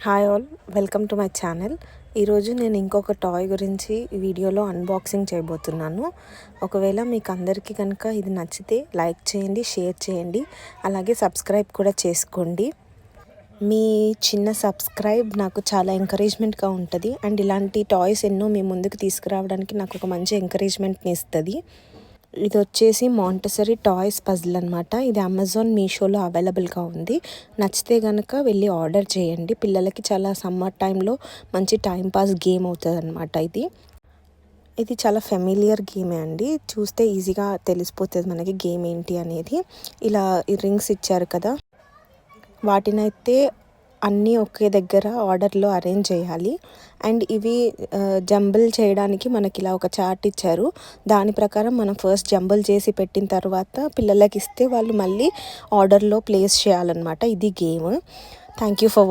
Hi all, welcome to my channel. ఈరోజు నేను ఇంకొక టాయ్ గురించి ఈ వీడియోలో అన్బాక్సింగ్ చేయబోతున్నాను. ఒకవేళ మీకు అందరికీ కనుక ఇది నచ్చితే లైక్ చేయండి, షేర్ చేయండి, అలాగే సబ్స్క్రైబ్ కూడా చేసుకోండి. మీ చిన్న సబ్స్క్రైబ్ నాకు చాలా ఎంకరేజ్మెంట్గా ఉంటుంది అండ్ ఇలాంటి టాయ్స్ ఎన్నో మీ ముందుకు తీసుకురావడానికి నాకు ఒక మంచి ఎంకరేజ్మెంట్ని ఇస్తుంది. ఇది వచ్చేసి మాంటెసరీ టాయ్స్ పజిల్ అనమాట. ఇది అమెజాన్, మీషోలో అవైలబుల్గా ఉంది. నచ్చితే కనుక వెళ్ళి ఆర్డర్ చేయండి. పిల్లలకి చాలా సమ్మర్ టైంలో మంచి టైంపాస్ గేమ్ అవుతుంది అనమాట. ఇది చాలా ఫెమిలియర్ గేమే అండి. చూస్తే ఈజీగా తెలిసిపోతుంది మనకి గేమ్ ఏంటి అనేది. ఇలా ఈ రింగ్స్ ఇచ్చారు కదా, వాటినైతే అన్నీ ఒకే దగ్గర ఆర్డర్లో అరేంజ్ చేయాలి. అండ్ ఇవి జంబుల్ చేయడానికి మనకి ఇలా ఒక చార్ట్ ఇచ్చారు. దాని ప్రకారం మనం ఫస్ట్ జంబుల్ చేసి పెట్టిన తర్వాత పిల్లలకి ఇస్తే వాళ్ళు మళ్ళీ ఆర్డర్లో ప్లేస్ చేయాలన్నమాట. ఇది గేమ్. Thank you for